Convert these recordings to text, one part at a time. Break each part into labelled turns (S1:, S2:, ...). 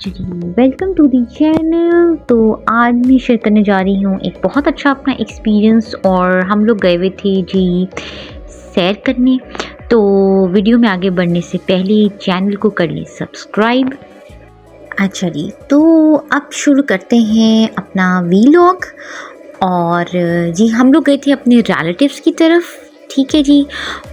S1: अच्छा जी, welcome to the channel. तो आज मैं शेयर करने जा रही हूँ एक बहुत अच्छा अपना एक्सपीरियंस। और हम लोग गए हुए थे जी सैर करने। तो वीडियो में आगे बढ़ने से पहले चैनल को कर लें सब्सक्राइब। अच्छा जी, तो अब शुरू करते हैं अपना वीलॉग। और जी हम लोग गए थे अपने रिलेटिव्स की तरफ। ठीक है जी।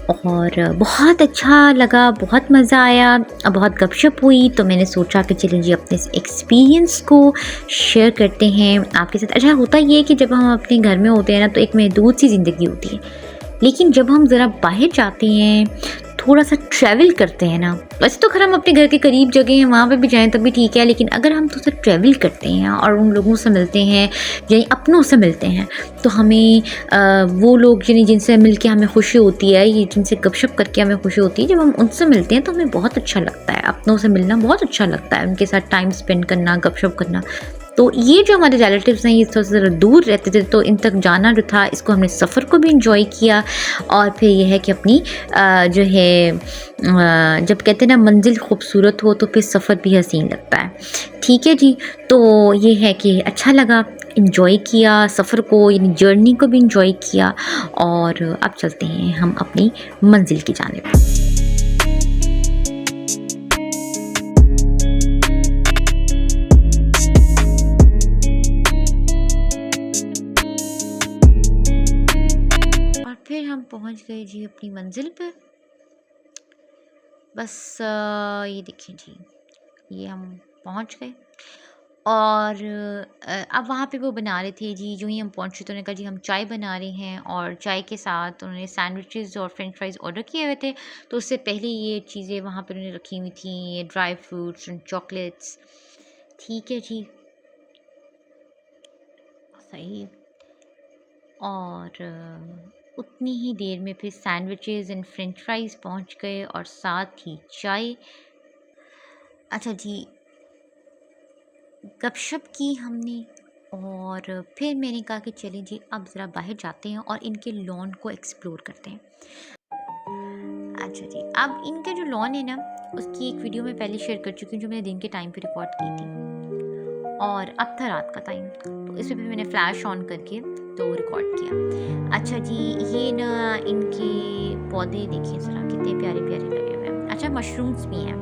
S1: और बहुत अच्छा लगा, बहुत मज़ा आया, बहुत गपशप हुई। तो मैंने सोचा कि चलें जी अपने इस एक्सपीरियंस को शेयर करते हैं आपके साथ। अच्छा होता ये है कि जब हम अपने घर में होते हैं ना तो एक महदूद सी ज़िंदगी होती है, लेकिन जब हम ज़रा बाहर जाते हैं, थोड़ा सा ट्रैवल करते हैं ना, वैसे तो खैर हम अपने घर के करीब जगह हैं वहाँ पे भी जाएं तब भी ठीक है, लेकिन अगर हम थोड़ा सा ट्रैवल करते हैं और उन लोगों से मिलते हैं यानी अपनों से मिलते हैं तो हमें वो लोग यानी जिनसे मिल के हमें खुशी होती है, ये जिनसे गपशप करके हमें खुशी होती है, जब हम उनसे मिलते हैं तो हमें बहुत अच्छा लगता है। अपनों से मिलना बहुत अच्छा लगता है, उनके साथ टाइम स्पेंड करना, गपशप करना। तो ये जो हमारे रिलेटिव्स हैं ये थोड़ा सा ज़रा दूर रहते थे, तो इन तक जाना जो था इसको हमने सफ़र को भी इंजॉय किया। और फिर ये है कि अपनी जो है जब कहते हैं ना मंजिल खूबसूरत हो तो फिर सफ़र भी हसीन लगता है। ठीक है जी। तो ये है कि अच्छा लगा, इंजॉय किया सफ़र को, यानी जर्नी को भी इंजॉय किया। और अब चलते हैं हम अपनी मंजिल की जानिब। और फिर हम पहुंच गए जी अपनी मंजिल पर। बस ये देखिए जी, ये हम पहुंच गए। और अब वहाँ पे वो बना रहे थे जी, जो ही हम पहुँचे तो उन्होंने कहा जी हम चाय बना रहे हैं, और चाय के साथ उन्होंने सैंडविचेस और फ्रेंच फ्राइज़ ऑर्डर किए हुए थे। तो उससे पहले ये चीज़ें वहाँ पर उन्होंने रखी हुई थी, ये ड्राई फ्रूट्स एंड चॉकलेट्स। ठीक है जी, सही। और उतनी ही देर में फिर सैंडविचेस एंड फ्रेंच फ्राइज़ पहुँच गए और साथ ही चाय। अच्छा जी, गपशप की हमने। और फिर मैंने कहा कि चलें जी अब ज़रा बाहर जाते हैं और इनके लॉन को एक्सप्लोर करते हैं। अच्छा जी, अब इनके जो लॉन है ना उसकी एक वीडियो मैं पहले शेयर कर चुकी हूँ जो मैंने दिन के टाइम पे रिकॉर्ड की थी, और अब था रात का टाइम तो इसमें भी मैंने फ्लैश ऑन करके तो रिकॉर्ड किया। अच्छा जी, ये ना इनके पौधे देखिए ज़रा कितने प्यारे प्यारे लगे हुए हैं। अच्छा मशरूम्स भी हैं,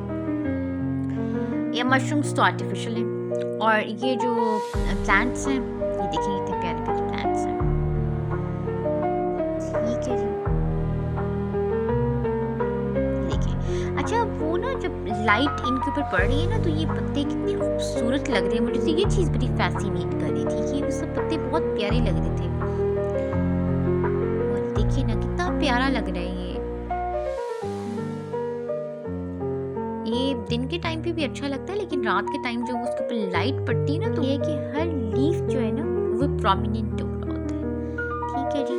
S1: ये मशरूम्स तो आर्टिफिशियल हैं। और ये जो प्लांट्स हैं ये देखिए कितने प्यारे प्यारे प्लांट्स हैं। ठीक है जी, देखिए। अच्छा वो ना जब लाइट इनके ऊपर पड़ रही है ना तो ये पत्ते कितने खूबसूरत लग रहे हैं। मुझे तो ये चीज़ बड़ी फैसिनेट कर रही थी कि ये सब पत्ते बहुत प्यारे लग रहे थे। और देखिए ना कितना प्यारा लग रहा है ये दिन के टाइम पे भी अच्छा लगता है, लेकिन रात के टाइम जब उसके ऊपर लाइट पड़ती है ना तो ये है कि हर लीफ जो है ना वो प्रोमिनेंट हो रहा होता है। ठीक है जी,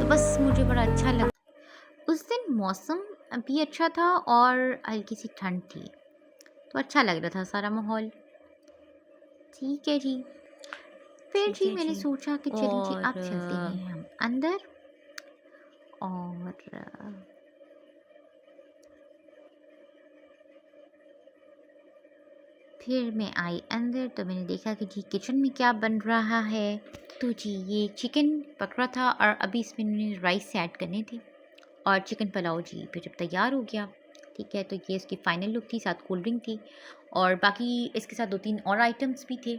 S1: तो बस मुझे बड़ा अच्छा लगा। उस दिन मौसम भी अच्छा था और हल्की सी ठंड थी, तो अच्छा लग रहा था सारा माहौल। ठीक है जी, फिर जी मैंने सोचा कि चलिए जी अब चलते हैं हम अंदर। और फिर मैं आई अंदर तो मैंने देखा कि जी किचन में क्या बन रहा है। तो जी ये चिकन पक रहा था और अभी इसमें इन्होंने राइस ऐड करने थे। और चिकन पुलाव जी फिर जब तैयार हो गया, ठीक है, तो ये इसकी फ़ाइनल लुक थी, साथ कोल्ड ड्रिंक थी और बाकी इसके साथ 2-3 और आइटम्स भी थे।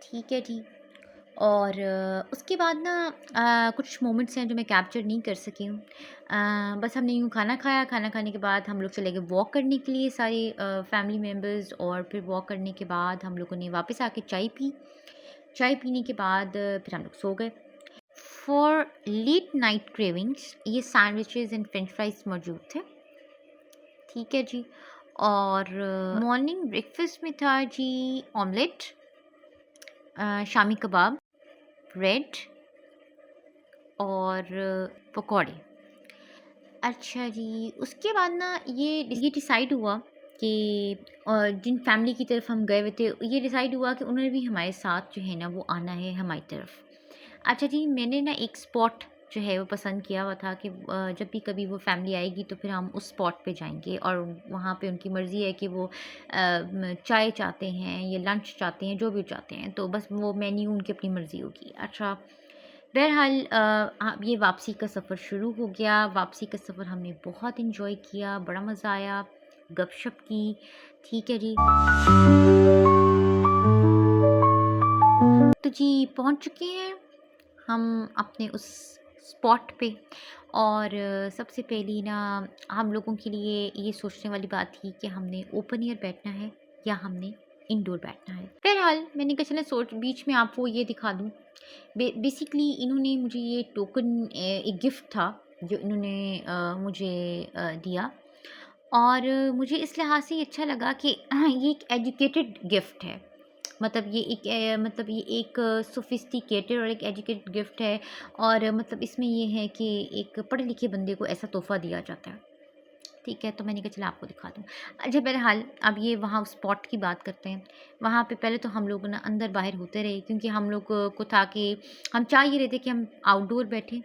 S1: ठीक है जी। और उसके बाद ना कुछ मोमेंट्स हैं जो मैं कैप्चर नहीं कर सकी हूँ। बस हमने यूँ खाना खाया, खाना खाने के बाद हम लोग चले गए वॉक करने के लिए सारे फैमिली मेम्बर्स। और फिर वॉक करने के बाद हम लोगों ने वापस आके चाय पी। चाय पीने के बाद फिर हम लोग सो गए। फॉर लेट नाइट क्रेविंग्स ये सैंडविचेस एंड फ्रेंच फ्राइज मौजूद थे। ठीक है जी। और मॉर्निंग ब्रेकफास्ट में था जी ऑमलेट, शामी कबाब, ब्रेड और पकौड़े। अच्छा जी, उसके बाद ना ये डिसाइड हुआ कि जिन फैमिली की तरफ हम गए हुए थे ये डिसाइड हुआ कि उन्होंने भी हमारे साथ जो है ना वो आना है हमारी तरफ। अच्छा जी, मैंने ना एक स्पॉट जो है वो पसंद किया हुआ था कि जब भी कभी वो फैमिली आएगी तो फिर हम उस स्पॉट पे जाएंगे, और वहाँ पे उनकी मर्ज़ी है कि वो चाय चाहते हैं या लंच चाहते हैं, जो भी चाहते हैं, तो बस वो मेन्यू उनकी अपनी मर्ज़ी होगी। अच्छा, बहरहाल ये वापसी का सफ़र शुरू हो गया। वापसी का सफ़र हमने बहुत इन्जॉय किया, बड़ा मज़ा आया, गपशप की। ठीक है जी। तो जी पहुँच चुके हैं हम अपने उस स्पॉट पे, और सबसे पहली ना हम लोगों के लिए ये सोचने वाली बात थी कि हमने ओपन एयर बैठना है या हमने इंडोर बैठना है। बहरहाल मैंने कहा चले सोच बीच में आपको ये दिखा दूँ। बेसिकली इन्होंने मुझे ये टोकन एक गिफ्ट था जो इन्होंने मुझे दिया, और मुझे इस लिहाज से ये अच्छा लगा कि ये एक एजुकेटेड गिफ्ट है। मतलब ये एक मतलब ये एक सोफिस्टिकेटेड और एक एजुकेटेड गिफ्ट है, और मतलब इसमें ये है कि एक पढ़े लिखे बंदे को ऐसा तोहफ़ा दिया जाता है। ठीक है, तो मैंने कहा चला आपको दिखा दूँ। अच्छा, बहरहाल अब ये वहाँ स्पॉट की बात करते हैं। वहाँ पे पहले तो हम लोग ना अंदर बाहर होते रहे, क्योंकि हम लोग को था कि हम चाह ये रहे थे कि हम आउटडोर बैठें,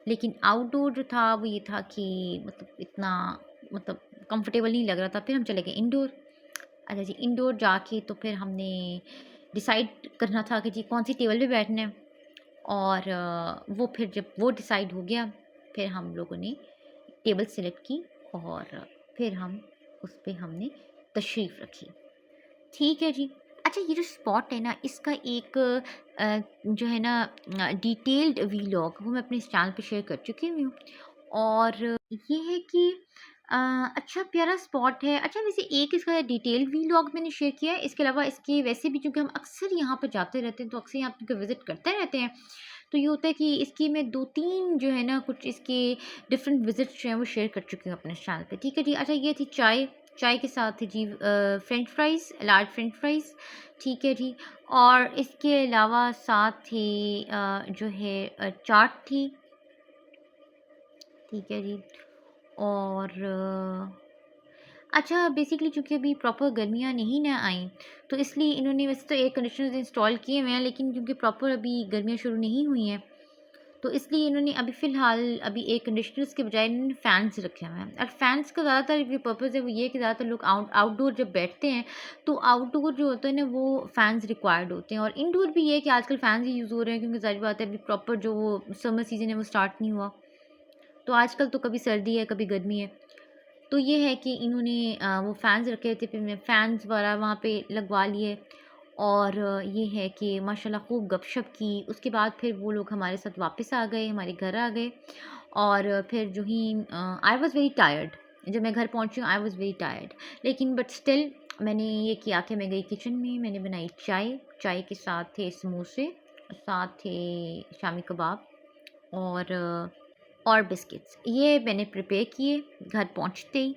S1: लेकिन आउटडोर जो था वो ये था कि मतलब इतना मतलब कंफर्टेबल नहीं लग रहा था। फिर हम चले गए इंडोर। अच्छा जी, इंडोर जाके तो फिर हमने डिसाइड करना था कि जी कौन सी टेबल पे बैठना है, और वो फिर जब वो डिसाइड हो गया, फिर हम लोगों ने टेबल सेलेक्ट की, और फिर हम उस पे हमने तशरीफ़ रखी। ठीक है जी। अच्छा, ये जो स्पॉट है ना, इसका एक जो है ना डिटेल्ड वीलॉग वो मैं अपने इस चैनल पे शेयर कर चुकी हुई हूँ, और ये है कि अ, अच्छा प्यारा स्पॉट है। अच्छा, वैसे एक इसका डिटेल वीलॉग मैंने शेयर किया है, इसके अलावा इसके वैसे भी चूँकि हम अक्सर यहाँ पर जाते रहते हैं तो अक्सर यहाँ पे विज़िट करते रहते हैं, तो ये होता है कि इसकी मैं 2-3 जो है ना कुछ इसके डिफरेंट विज़िट्स जो हैं वो शेयर कर चुकी हूँ अपने चैनल पे। ठीक है जी। अच्छा, ये थी चाय, चाय के साथ है जी French fries, large French fries. ठीक है जी। और इसके अलावा साथ ही जो है चाट थी। ठीक है जी। और अच्छा, बेसिकली चूँकि अभी प्रॉपर गर्मियाँ नहीं ना आईं, तो इसलिए इन्होंने वैसे तो एयर कंडीशनर्स इंस्टॉल किए हुए हैं, लेकिन क्योंकि प्रॉपर अभी गर्मियाँ शुरू नहीं हुई हैं, तो इसलिए इन्होंने अभी फ़िलहाल अभी एयर कंडीशनर्स के बजाय इन्होंने फ़ैन्स रखे हुए हैं। और फ़ैन्स का ज़्यादातर जो पर्पज़ है वो ये है कि ज़्यादातर लोग आउटडोर जब बैठते हैं, तो आउटडोर जो होता है ना वो फ़ैन्स रिक्वायर्ड होते हैं, और इंडोर भी ये है कि आजकल फ़ैन्स ही यूज़ हो रहे हैं, क्योंकि ज़ाहिर बात है अभी प्रॉपर जो वो समर सीज़न है वो स्टार्ट नहीं हुआ। तो आजकल तो कभी सर्दी है, कभी गर्मी है। तो ये है कि इन्होंने वो फ़ैन्स रखे थे, फिर मैं फ़ैन्स वगैरह वहाँ पे लगवा लिए, और ये है कि माशाल्लाह खूब गपशप की। उसके बाद फिर वो लोग हमारे साथ वापस आ गए, हमारे घर आ गए, और फिर जो ही आई वाज़ वेरी टायर्ड। जब मैं घर पहुँची हूँ आई वाज़ वेरी टायर्ड, लेकिन बट स्टिल मैंने ये किया कि मैं गई किचन में, मैंने बनाई चाय, चाय के साथ थे समोसे, साथ थे शामी कबाब, और बिस्किट्स। ये मैंने प्रिपेयर किए घर पहुँचते ही,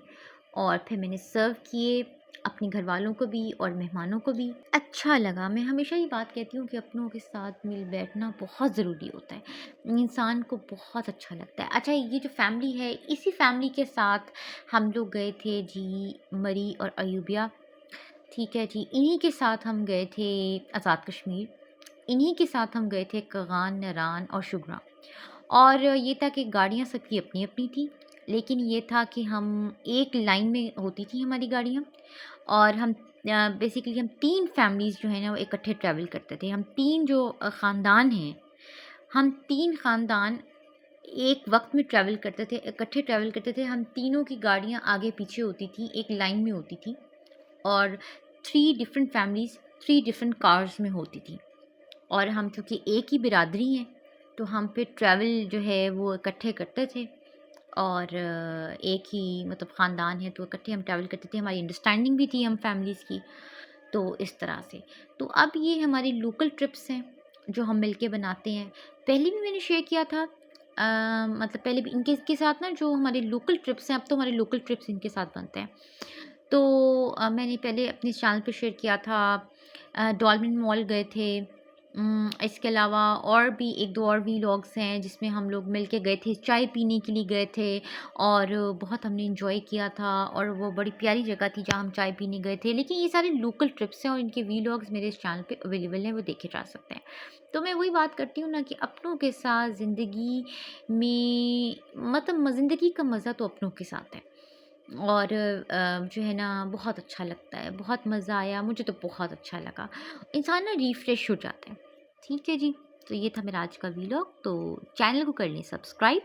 S1: और फिर मैंने सर्व किए अपने घरवालों को भी और मेहमानों को भी। अच्छा लगा। मैं हमेशा ये बात कहती हूँ कि अपनों के साथ मिल बैठना बहुत ज़रूरी होता है। इंसान को बहुत अच्छा लगता है। अच्छा, ये जो फैमिली है, इसी फैमिली के साथ हम लोग गए थे जी मरी और अयूबिया। ठीक है जी। इन्हीं के साथ हम गए थे आज़ाद कश्मीर। इन्हीं के साथ हम गए थे कगान, नरान और शुगरा। और ये था कि गाड़ियाँ सबकी अपनी-अपनी थी, लेकिन ये था कि हम एक लाइन में होती थी हमारी गाड़ियाँ, और हम बेसिकली हम 3 फैमिलीज़ जो है ना वो इकट्ठे ट्रैवल करते थे। हम 3 जो ख़ानदान हैं, हम 3 ख़ानदान एक वक़्त में ट्रैवल करते थे, इकट्ठे ट्रैवल करते थे। हम तीनों की गाड़ियाँ आगे-पीछे होती थी, एक लाइन में होती थी, और 3 डिफरेंट फैमिलीज़ 3 डिफरेंट कार्स में होती थी। और हम क्योंकि एक ही बिरादरी हैं, तो हम फिर ट्रैवल जो है वो इकट्ठे करते थे, और एक ही मतलब ख़ानदान है तो इकट्ठे हम ट्रैवल करते थे। हमारी अंडरस्टैंडिंग भी थी हम फैमिलीज़ की, तो इस तरह से। तो अब ये हमारी लोकल ट्रिप्स हैं जो हम मिलके बनाते हैं। पहले भी मैंने शेयर किया था, मतलब पहले भी इनके के साथ ना जो हमारे लोकल ट्रिप्स हैं, अब तो हमारे लोकल ट्रिप्स इनके साथ बनते हैं। तो मैंने पहले अपने चैनल पे शेयर किया था, डॉल्फिन मॉल गए थे, इसके अलावा और भी 1-2 और व्लॉग्स हैं जिसमें हम लोग मिल के गए थे, चाय पीने के लिए गए थे और बहुत हमने एन्जॉय किया था और वो बड़ी प्यारी जगह थी जहाँ हम चाय पीने गए थे। लेकिन ये सारे लोकल ट्रिप्स हैं और इनके व्लॉग्स मेरे इस चैनल पे अवेलेबल हैं, वो देखे जा सकते हैं। तो मैं वही बात करती हूँ ना कि अपनों के साथ ज़िंदगी में मतलब ज़िंदगी का मज़ा तो अपनों के साथ है। और जो है ना बहुत अच्छा लगता है, बहुत मज़ा आया, मुझे तो बहुत अच्छा लगा। इंसान ना रिफ्रेश हो जाता है। ठीक है जी, तो ये था मेरा आज का व्लॉग, तो चैनल को कर लें सब्सक्राइब